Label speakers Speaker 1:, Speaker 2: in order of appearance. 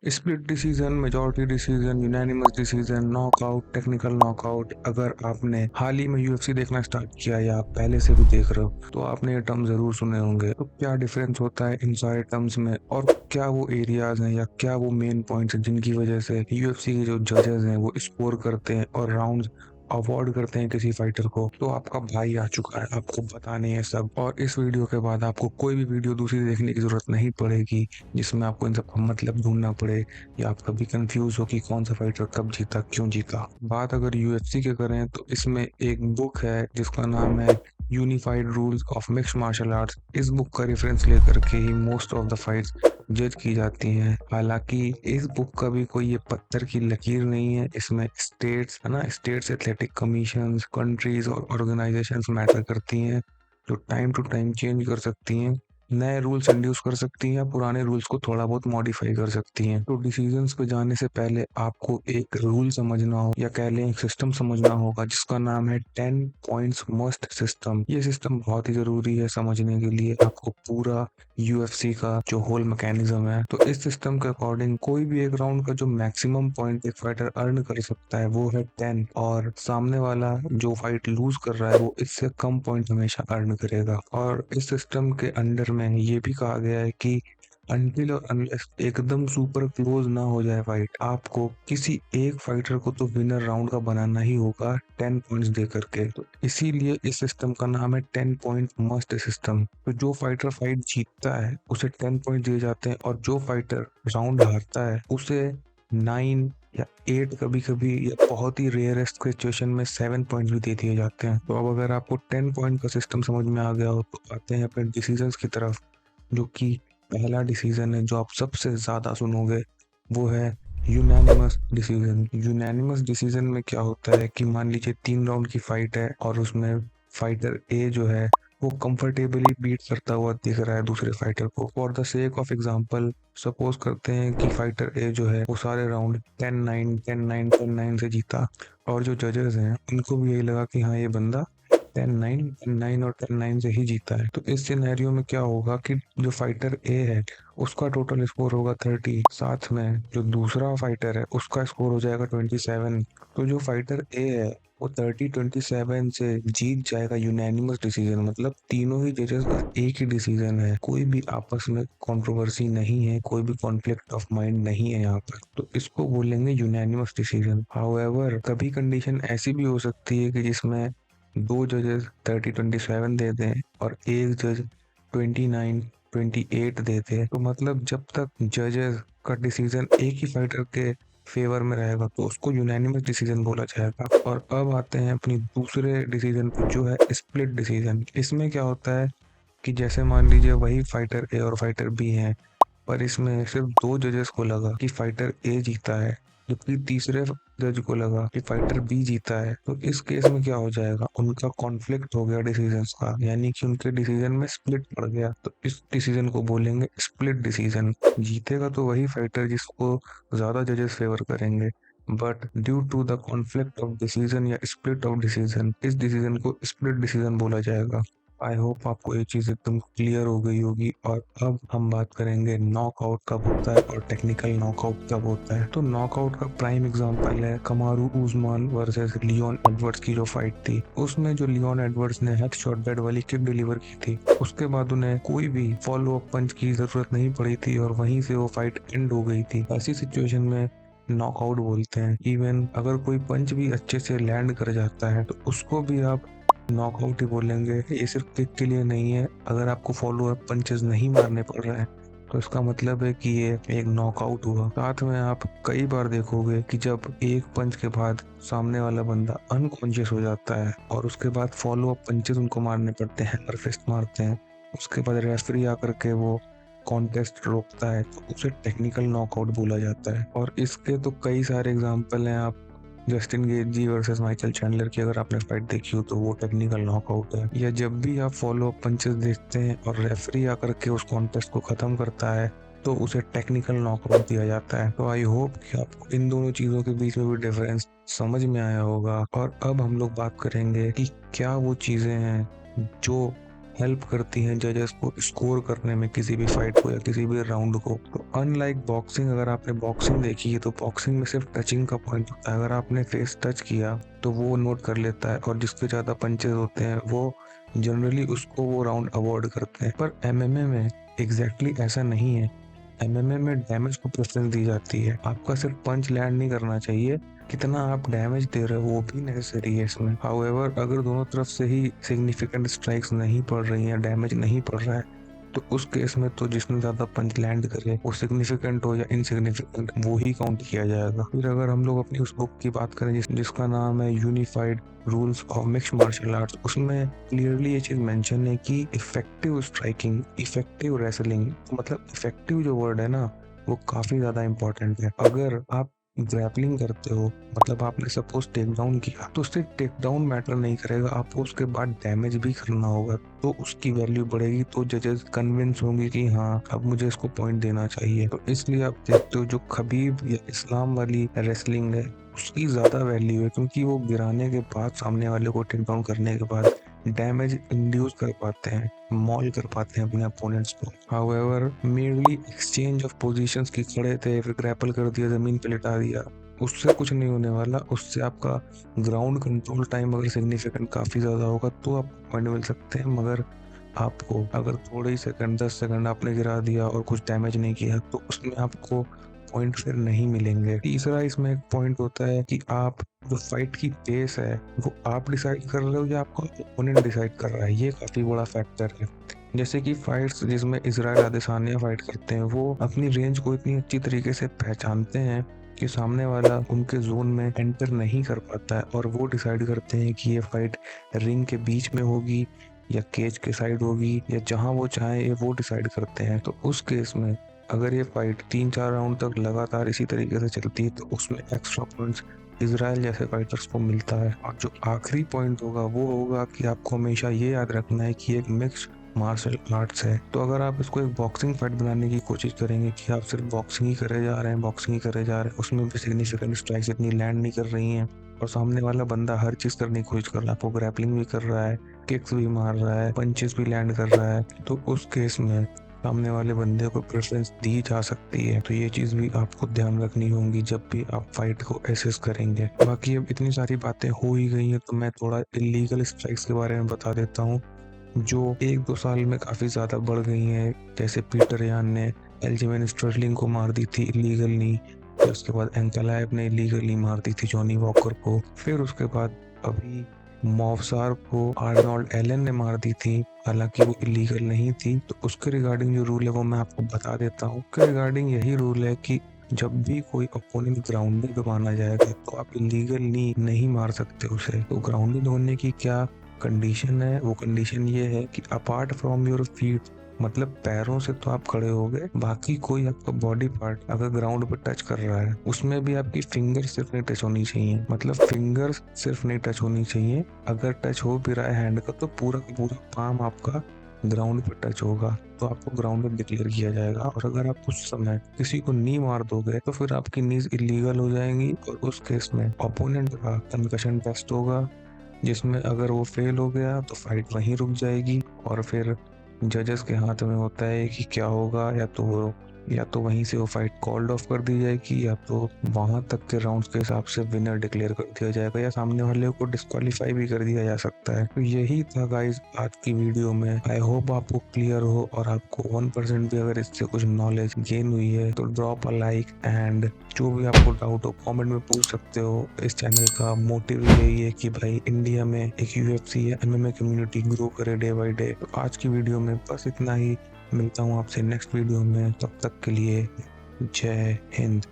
Speaker 1: Split decision, majority decision, unanimous decision, knockout, technical knockout. अगर आपने हाल ही में यूएफसी देखना स्टार्ट किया या आप पहले से भी देख रहे हो तो आपने ये टर्म जरूर सुने होंगे। तो क्या डिफरेंस होता है इन सारे टर्म्स में, और क्या वो एरियाज हैं या क्या वो मेन पॉइंट्स हैं जिनकी वजह से यूएफसी के जो जजेस हैं वो स्कोर करते हैं और राउंड अवॉर्ड करते हैं किसी फाइटर को। तो आपका भाई आ चुका है आपको बताने ये सब, और इस वीडियो के बाद आपको कोई भी वीडियो दूसरी देखने की जरूरत नहीं पड़ेगी जिसमें आपको इन सब का मतलब ढूंढना पड़े या आप कभी कंफ्यूज हो कि कौन सा फाइटर कब जीता क्यों जीता। बात अगर यूएफसी के करें तो इसमें एक बुक है जिसका नाम है unified rules of mixed martial arts. इस बुक का रेफरेंस लेकर के ही मोस्ट ऑफ द फाइट्स जज की जाती हैं। हालांकि इस बुक का भी कोई ये पत्थर की लकीर नहीं है, इसमें स्टेट्स है ना, स्टेट्स एथलेटिक कमीशंस, कंट्रीज और ऑर्गेनाइजेशंस मैटर करती हैं जो टाइम टू टाइम चेंज कर सकती हैं, नए रूल्स इंड्यूस कर सकती हैं या पुराने रूल्स को थोड़ा बहुत मॉडिफाई कर सकती हैं। तो डिसीजंस पे जाने से पहले आपको एक रूल समझना हो या कह लें एक सिस्टम समझना होगा जिसका नाम है 10 पॉइंट्स मस्ट सिस्टम। ये सिस्टम बहुत ही जरूरी है समझने के लिए आपको पूरा यूएफसी का जो होल मैकेनिज्म है। तो इस सिस्टम के अकॉर्डिंग कोई भी एक राउंड का जो मैक्सिमम पॉइंट एक फाइटर अर्न कर सकता है वो है 10, और सामने वाला जो फाइट लूज कर रहा है वो इससे कम पॉइंट हमेशा अर्न करेगा। और इस सिस्टम के अंडर में ये भी कहा गया है कि अनटिल और अनलेस एकदम सुपर क्लोज ना हो जाए फाइट, आपको किसी एक फाइटर को तो विनर राउंड का बनाना ही होगा 10 पॉइंट्स दे करके। तो इसीलिए इस सिस्टम का नाम है 10 पॉइंट मस्ट सिस्टम। तो जो फाइटर फाइट जीतता है उसे 10 पॉइंट दिए जाते हैं और जो फाइटर राउंड हारता है उसे 9 या 8, कभी कभी या बहुत ही रेयरेस्ट सिचुएशन में 7 पॉइंट भी दे दिए जाते हैं। तो अब अगर आपको 10 पॉइंट का सिस्टम समझ में आ गया हो तो आते हैं अपने डिसीजंस की तरफ, जो कि पहला डिसीजन है जो आप सबसे ज्यादा सुनोगे वो है यूनानिमस डिसीजन। यूनानिमस डिसीजन में क्या होता है कि मान लीजिए 3 राउंड की फाइट है और उसमें फाइटर ए जो है वो कंफर्टेबली बीट करता हुआ दिख रहा है दूसरे फाइटर को। For the sake of example suppose करते हैं कि फाइटर ए जो है वो सारे राउंड 10-9 10-9 10-9 से जीता, और जो जजेस हैं उनको भी यही लगा कि हाँ ये बंदा 10-9 10-9 और 10-9 से ही जीता है। तो इस सिनेरियो में क्या होगा कि जो फाइटर ए है उसका टोटल स्कोर होगा 30, साथ में जो दूसरा फाइटर है उसका स्कोर हो जाएगा 27। तो जो फाइटर ए है वो 30-27 से जीत जाएगा यूनानिमस डिसीजन। मतलब तीनों ही जजेस का एक ही डिसीजन है, कोई भी आपस में कंट्रोवर्सी नहीं है, कोई भी कॉन्फ्लिक्ट ऑफ माइंड नहीं है यहाँ पर। तो इसको बोलेंगे यूनानिमस डिसीजन। हाउएवर कभी कंडीशन ऐसी भी हो सकती है कि जिसमें दो जजेस 30-27 दे दें और एक जज 29-28 दे दे। तो मतलब जब तक जजेस का डिसीजन एक ही फाइटर के फेवर में रहेगा तो उसको यूनानिमस डिसीजन बोला जाएगा। और अब आते हैं अपनी दूसरे डिसीजन पे जो है स्प्लिट डिसीजन। इसमें क्या होता है कि जैसे मान लीजिए वही फाइटर ए और फाइटर बी हैं, पर इसमें सिर्फ दो जजेस को लगा कि फाइटर ए जीता है जबकि तीसरे जज को लगा कि फाइटर बी जीता है। तो इस केस में क्या हो जाएगा, उनका कॉन्फ्लिक्ट हो गया डिसीजंस का, यानी कि उनके डिसीजन में स्प्लिट पड़ गया। तो इस डिसीजन को बोलेंगे स्प्लिट डिसीजन। जीतेगा तो वही फाइटर जिसको ज्यादा जजेस फेवर करेंगे, but due to the conflict of decision या स्प्लिट ऑफ डिसीजन इस डिसीजन को स्प्लिट डिसीजन बोला जाएगा। आई होप आपको ये चीज एकदम क्लियर हो गई होगी। और अब हम बात करेंगे नॉकआउट कब होता है और टेक्निकल नॉकआउट कब होता है। तो नॉकआउट का प्राइम एग्जांपल है कमारू उस्मान वर्सेस लियोन एडवर्ड्स की जो फाइट थी। उसमें जो लियोन एडवर्ड्स ने हेड शॉट बेड वाली किक डिलीवर की थी, उसके बाद उन्हें कोई भी फॉलो अप पंच की जरूरत नहीं पड़ी थी और वहीं से वो फाइट एंड हो गई थी। ऐसी सिचुएशन में नॉकआउट बोलते हैं। इवन अगर कोई पंच भी अच्छे से लैंड कर जाता है तो उसको भी आप नॉकआउट ही बोलेंगे। ये सिर्फ किक के लिए नहीं है, अगर आपको फॉलो अप पंचेस नहीं मारने पड़ रहे हैं तो इसका मतलब है कि ये एक नॉकआउट हुआ। साथ में आप कई बार देखोगे कि जब एक पंच के बाद सामने वाला बंदा अनकॉन्शियस हो जाता है और उसके बाद फॉलो अप पंचेस उनको मारने पड़ते हैं, हैमर फिस्ट मारते हैं, उसके बाद रेफरी आकर के वो कॉन्टेस्ट रोकता है तो उसे टेक्निकल नॉकआउट बोला जाता है। और इसके तो कई सारे एग्जाम्पल हैं। आप Justin Gaethje versus Michael Chandler की अगर आपने फाइट देखी हो तो वो टेक्निकल नॉकआउट है। या जब भी आप फॉलो अप पंचेस देखते हैं और रेफरी आकर के उस कॉन्टेस्ट को खत्म करता है तो उसे टेक्निकल नॉकआउट दिया जाता है। तो आई होप कि आपको इन दोनों चीजों के बीच में भी डिफरेंस समझ में आया होगा। और अब हम लोग बात करेंगे कि क्या वो चीजें हैं जो हेल्प करती हैं जजेस को स्कोर करने में किसी भी फाइट को या किसी भी राउंड को। तो अनलाइक बॉक्सिंग, अगर आपने बॉक्सिंग देखी है तो बॉक्सिंग में सिर्फ टचिंग का पॉइंट होता है। अगर आपने फेस टच किया तो वो नोट कर लेता है, और जिसके ज़्यादा पंचेज होते हैं वो जनरली उसको वो राउंड अवॉर्ड करते हैं। पर एमएमए में एग्जैक्टली ऐसा नहीं है। एमएमए में डैमेज को प्रेफरेंस दी जाती है। आपका सिर्फ पंच लैंड नहीं करना चाहिए, कितना आप डैमेज दे रहे हो वो भी नेसेसरी है इसमें। हाउएवर, अगर दोनों तरफ से ही सिग्निफिकेंट स्ट्राइक्स नहीं पड़ रही हैं, डैमेज नहीं पड़ रहा है, तो उस केस में तो जिसने ज्यादा पंच लैंड करे, वो सिग्निफिकेंट हो या इनसिग्निफिकेंट, वो ही काउंट किया जाएगा। फिर अगर हम लोग अपनी उस बुक की बात करें जिसका नाम है unified rules of mixed martial arts, उसमें क्लियरली ये चीज मेंशन है कि इफेक्टिव स्ट्राइकिंग, इफेक्टिव रेसलिंग, मतलब इफेक्टिव जो वर्ड है ना, वो काफी ज्यादा इंपॉर्टेंट है। अगर आप ग्रैपलिंग करते हो, मतलब आपने सपोज टेक डाउन किया, तो उससे टेक डाउन मैटर नहीं करेगा, आपको उसके बाद डैमेज भी करना होगा, तो उसकी वैल्यू बढ़ेगी, तो जजेस कन्विंस होंगे कि हाँ अब मुझे इसको पॉइंट देना चाहिए। तो इसलिए आप देखते हो जो खबीब या इस्लाम वाली रेसलिंग है उसकी ज्यादा वैल्यू है, क्योंकि वो गिराने के बाद, सामने वाले को टेक डाउन करने के बाद डैमेज इंड्यूस कर पाते हैं, मॉल कर पाते हैं अपने अपोनेंट्स को। However, merely exchange of positions की खड़े थे फिर ग्रैपल कर दिया, जमीन पे लिटा दिया, उससे कुछ नहीं होने वाला। उससे आपका ग्राउंड कंट्रोल टाइम अगर सिग्निफिकेंट काफी ज्यादा होगा तो आपको पॉइंट मिल सकते हैं, मगर आपको अगर थोड़े ही सेकंड, 10 सेकंड आपने गिरा दिया और कुछ डैमेज नहीं किया, तो उसमें आपको पॉइंट फिर नहीं मिलेंगे। तीसरा इसमें एक पॉइंट होता है कि आप जो फाइट की पेस है वो आप डिसाइड कर रहे हो या आपका ओपोनेंट डिसाइड कर रहा है, ये काफी बड़ा फैक्टर है। जैसे कि फाइट्स जिसमें इजराइल आदेसानिया फाइट करते हैं, वो अपनी रेंज को इतनी अच्छी तरीके से पहचानते हैं कि सामने वाला उनके जोन में एंटर नहीं कर पाता है, और वो डिसाइड करते हैं कि ये फाइट रिंग के बीच में होगी या केज के साइड होगी, या जहां वो चाहे ये वो डिसाइड करते हैं। तो उस केस में अगर ये फाइट 3-4 राउंड तक लगातार इसी तरीके से चलती है, तो उसमें एक्स्ट्रा पॉइंट्स इजराइल जैसे फाइटर्स को मिलता है। और जो आखिरी पॉइंट होगा वो होगा कि आपको हमेशा ये याद रखना है कि एक मिक्स मार्शल आर्ट्स है। तो अगर आप इसको एक बॉक्सिंग फाइट बनाने की कोशिश करेंगे कि आप सिर्फ बॉक्सिंग ही करे जा रहे हैं, बॉक्सिंग ही करे जा रहे हैं, उसमें भी सिग्निफिकेंट स्ट्राइक्स इतनी लैंड नहीं कर रही हैं, और सामने वाला बंदा हर चीज करने की कोशिश कर रहा है, आपको ग्रैपलिंग भी कर रहा है, किक्स भी मार रहा है, पंचेस भी लैंड कर रहा है, तो उस केस में सामने वाले बंदे को प्रेफरेंस दी जा सकती है। तो ये चीज भी आपको ध्यान रखनी होगी जब भी आप फाइट को एसेस करेंगे। बाकी अब इतनी सारी बातें हो ही गई हैं, तो मैं थोड़ा इलीगल स्ट्राइक्स के बारे में बता देता हूँ, जो 1-2 साल में काफी ज्यादा बढ़ गई हैं। जैसे पीटर यान ने एल्जिमेन स्टर्लिंग को मार दी थी इलीगली, फिर उसके बाद एंकलाइव ने इलीगली मार दी थी जॉनी वॉकर को, फिर उसके बाद अभी मॉवसार को आर्नोल्ड एलन ने मार दी थी, हालांकि वो इलीगल नहीं थी। तो उसके रिगार्डिंग जो रूल है वो मैं आपको बता देता हूँ। उसके रिगार्डिंग यही रूल है कि जब भी कोई अपोनेंट ग्राउंडेड माना जाएगा तो आप इलीगली नहीं मार सकते उसे। तो ग्राउंडेड होने की क्या कंडीशन है, वो कंडीशन ये है कि अपार्ट फ्रॉम योर फीट, मतलब पैरों से तो आप खड़े हो गए, बाकी कोई आपका बॉडी पार्ट अगर ग्राउंड पे टच कर रहा है, उसमें भी आपकी फिंगर सिर्फ नहीं टच होनी चाहिए, मतलब फिंगर्स सिर्फ नहीं टच होनी चाहिए। अगर टच हो भी रहा है हैंड का, तो पूरा का पूरा पाम आपका ग्राउंड पे टच होगा, तो आपको ग्राउंड में डिक्लेयर किया जाएगा। और अगर आप उस समय किसी को नी मार दोगे तो फिर आपकी नीज इलीगल हो जाएंगी, और उस केस में ओपोनेंट का कंकशन टेस्ट होगा, जिसमें अगर वो फेल हो गया तो फाइट वहीं रुक जाएगी, और फिर जजेस के हाथ में होता है कि क्या होगा, या तो वहीं से वो फाइट कॉल्ड ऑफ कर दी जाएगी, या तो वहां तक के राउंड्स के हिसाब से विनर डिक्लेयर कर दिया जाएगा, या सामने वाले को डिस्क्वालीफाई भी कर दिया जा सकता है। तो यही था गाइस आज की वीडियो में। आई होप आपको क्लियर हो, और आपको 1% भी अगर इससे कुछ नॉलेज गेन हुई है तो ड्रॉप अ लाइक, एंड जो भी आपको डाउट हो कमेंट में पूछ सकते हो। इस चैनल का मोटिव यही है कि भाई इंडिया में एक यूएफसी या एमएमए कम्युनिटी ग्रो करे डे बाय डे। तो आज की वीडियो में बस इतना ही, मिलता हूँ आपसे नेक्स्ट वीडियो में, तब तक के लिए जय हिंद।